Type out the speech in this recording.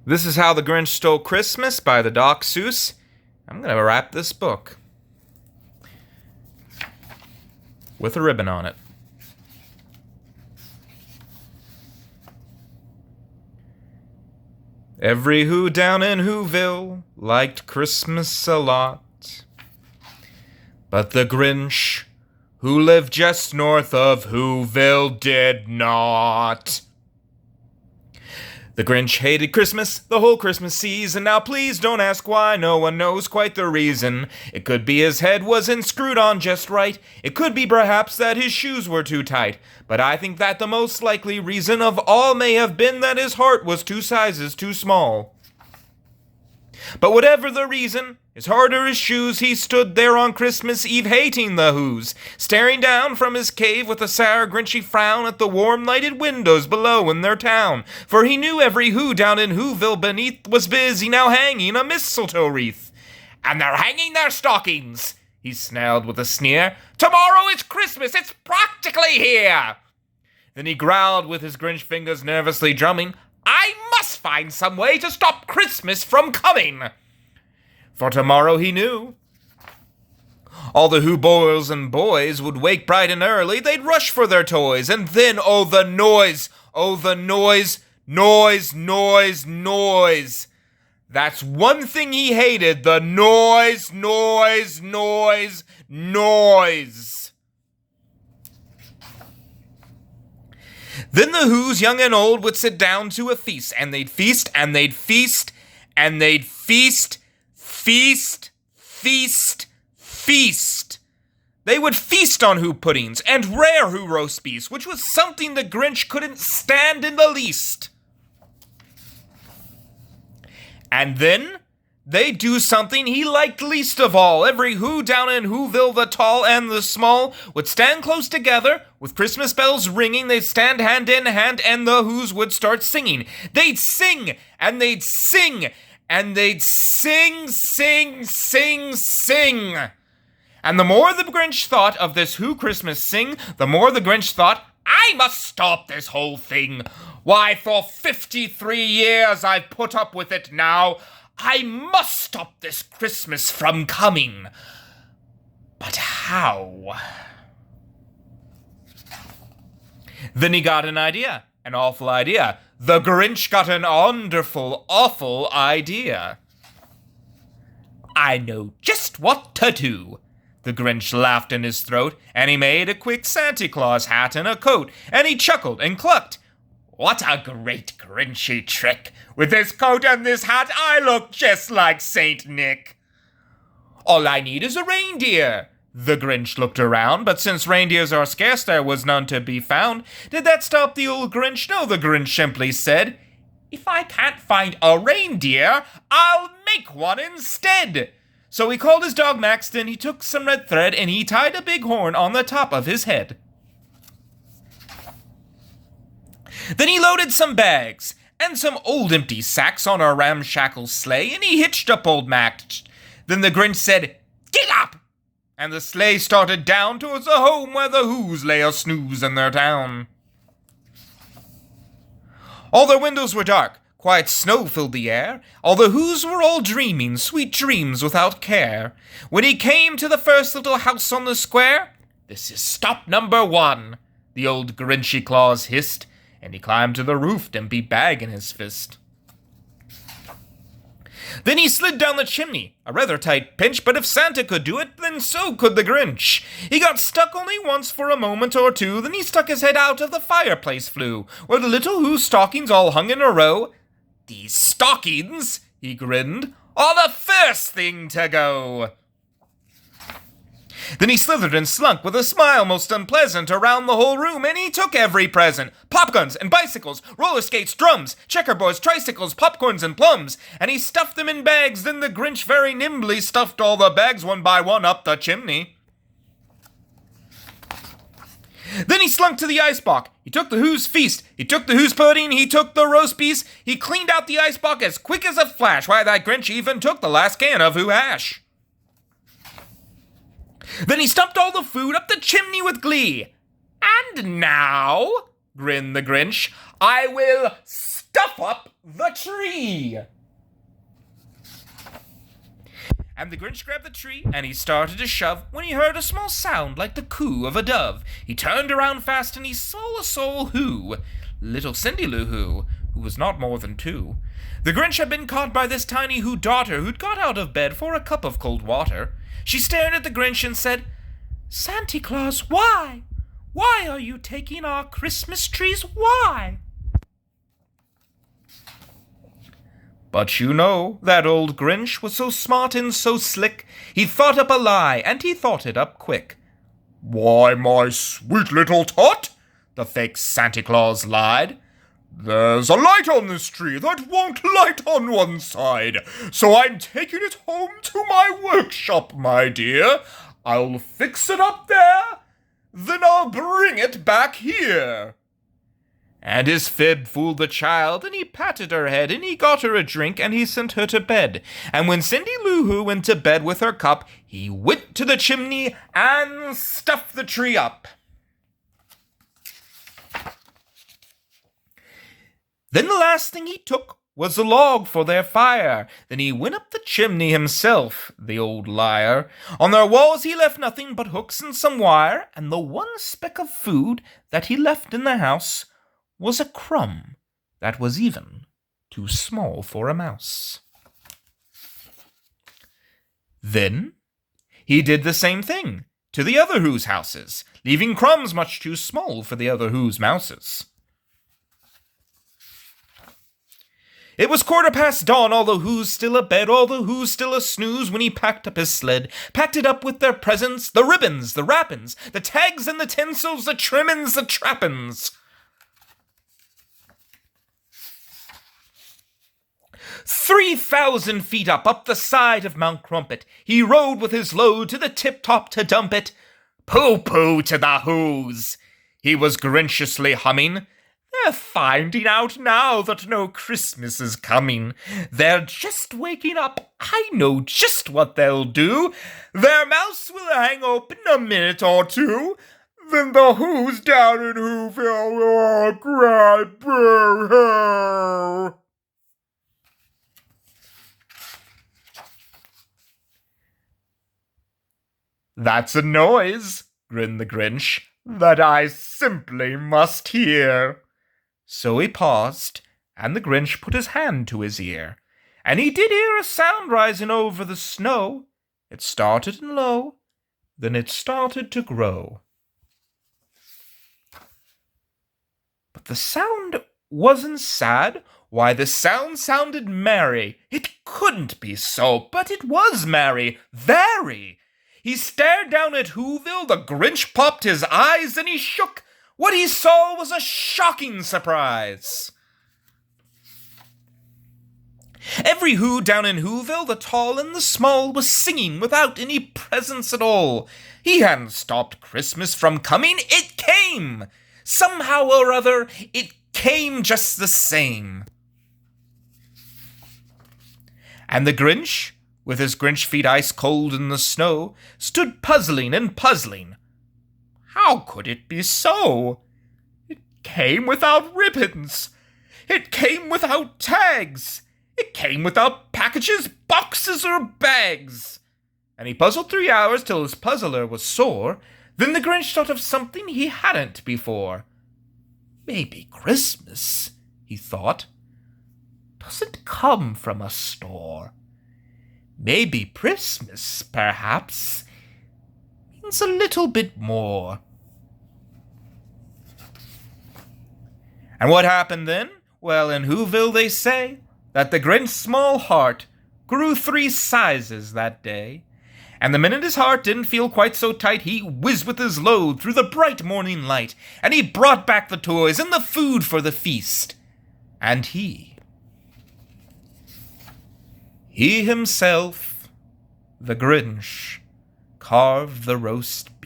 This is How the Grinch Stole Christmas by the Doc Seuss. I'm going to wrap this book with a ribbon on it. Every Who down in Whoville liked Christmas a lot. But the Grinch, who lived just north of Whoville, did not. The Grinch hated Christmas the whole Christmas season. Now please don't ask why, no one knows quite the reason. It could be his head wasn't screwed on just right. It could be perhaps that his shoes were too tight. But I think that the most likely reason of all may have been that his heart was 2 sizes too small. But whatever the reason, his heart or his shoes, he stood there on Christmas Eve hating the Whos, staring down from his cave with a sour, grinchy frown at the warm lighted windows below in their town. For he knew every Who down in Whoville beneath was busy now hanging a mistletoe wreath. "And they're hanging their stockings," he snarled with a sneer. "Tomorrow is Christmas, it's practically here." Then he growled with his Grinch fingers nervously drumming, "I must find some way to stop Christmas from coming." For tomorrow he knew all the Who girls and boys would wake bright and early. They'd rush for their toys, and then oh the noise, noise, noise. That's one thing he hated, the noise. Then the Whos, young and old, would sit down to a feast, and they'd feast, and they'd feast, and they'd feast. They would feast on Who puddings and rare Who roast beefs, which was something the Grinch couldn't stand in the least. And then they'd do something he liked least of all. Every Who down in Whoville, the tall and the small, would stand close together, with Christmas bells ringing. They'd stand hand in hand, and the Whos would start singing. They'd sing, and they'd sing, and they'd sing. And the more the Grinch thought of this Who Christmas sing, the more the Grinch thought, I must stop this whole thing. Why, for 53 years I've put up with it now. I must stop this Christmas from coming. But how? Then he got an idea, an awful idea. The Grinch got an wonderful, awful idea. I know just what to do. The Grinch laughed in his throat, and he made a quick Santa Claus hat and a coat, and he chuckled and clucked. What a great Grinchy trick! With this coat and this hat, I look just like Saint Nick. All I need is a reindeer. The Grinch looked around, but since reindeers are scarce, there was none to be found. Did that stop the old Grinch? No, the Grinch simply said, if I can't find a reindeer, I'll make one instead. So he called his dog Max, then he took some red thread, and he tied a big horn on the top of his head. Then he loaded some bags and some old empty sacks on a ramshackle sleigh, and he hitched up old Max. Then the Grinch said, Get up! And the sleigh started down towards the home where the Whos lay a snooze in their town. All their windows were dark, quiet snow filled the air. All the Whos were all dreaming sweet dreams without care. When he came to the first little house on the square, This is stop number 1, the old Grinchy Claus hissed, and he climbed to the roof, empty bag in his fist. Then he slid down the chimney, a rather tight pinch, but if Santa could do it, then so could the Grinch. He got stuck only once for a moment or two, then he stuck his head out of the fireplace flue, where the little Who stockings all hung in a row. These stockings, he grinned, are the first thing to go. Then he slithered and slunk with a smile most unpleasant around the whole room, and he took every present. Popguns and bicycles, roller skates, drums, checkerboards, tricycles, popcorns and plums, and he stuffed them in bags. Then the Grinch very nimbly stuffed all the bags one by one up the chimney. Then he slunk to the icebox. He took the Who's feast. He took the Who's pudding. He took the roast beef. He cleaned out the icebox as quick as a flash. Why, that Grinch even took the last can of Who hash. Then he stumped all the food up the chimney with glee. And now, grinned the Grinch, I will stuff up the tree. And the Grinch grabbed the tree, and he started to shove, when he heard a small sound like the coo of a dove. He turned around fast, and he saw a soul who, little Cindy Lou Who was not more than 2. The Grinch had been caught by this tiny Who daughter, who'd got out of bed for a cup of cold water. She stared at the Grinch and said, "Santa Claus, why? Why are you taking our Christmas trees? Why?" But you know, that old Grinch was so smart and so slick, he thought up a lie, and he thought it up quick. "Why, my sweet little tot," the fake Santa Claus lied, "there's a light on this tree that won't light on one side, so I'm taking it home to my workshop, my dear. I'll fix it up there, then I'll bring it back here." And his fib fooled the child, and he patted her head, and he got her a drink, and he sent her to bed. And when Cindy Lou Who went to bed with her cup, he went to the chimney and stuffed the tree up. Then the last thing he took was a log for their fire. Then he went up the chimney himself, the old liar. On their walls he left nothing but hooks and some wire, and the one speck of food that he left in the house was a crumb that was even too small for a mouse. Then he did the same thing to the other Who's houses, leaving crumbs much too small for the other Who's mouses. It was dawn, all the Who's still abed, all the Who's still a snooze, when he packed up his sled, packed it up with their presents, the ribbons, the wrappings, the tags and the tinsels, the trimmings, the trappings. 3,000 feet up the side of Mount Crumpet, he rode with his load to the tip-top to dump it. Pooh-pooh to the Who's, he was Grinchiously humming. They're finding out now that no Christmas is coming. They're just waking up. I know just what they'll do. Their mouths will hang open a minute or two. Then the Who's down in Whoville will all cry boo-hoo. "That's a noise," grinned the Grinch, "that I simply must hear." So he paused, and the Grinch put his hand to his ear, and he did hear a sound rising over the snow. It started in low, then it started to grow. But the sound wasn't sad. Why, the sound sounded merry. It couldn't be so, but it was merry, very. He stared down at Whoville, the Grinch popped his eyes, and he shook. What he saw was a shocking surprise. Every Who down in Whoville, the tall and the small, was singing without any presents at all. He hadn't stopped Christmas from coming. It came! Somehow or other, it came just the same. And the Grinch, with his Grinch feet ice cold in the snow, stood puzzling and puzzling. How could it be so? It came without ribbons. It came without tags. It came without packages, boxes, or bags. And he puzzled 3 hours till his puzzler was sore. Then the Grinch thought of something he hadn't before. Maybe Christmas, he thought, doesn't come from a store. Maybe Christmas, perhaps, means a little bit more. And what happened then? Well, in Whoville they say that the Grinch's small heart grew 3 sizes that day. And the minute his heart didn't feel quite so tight, he whizzed with his load through the bright morning light, and he brought back the toys and the food for the feast. And he himself, the Grinch, carved the roast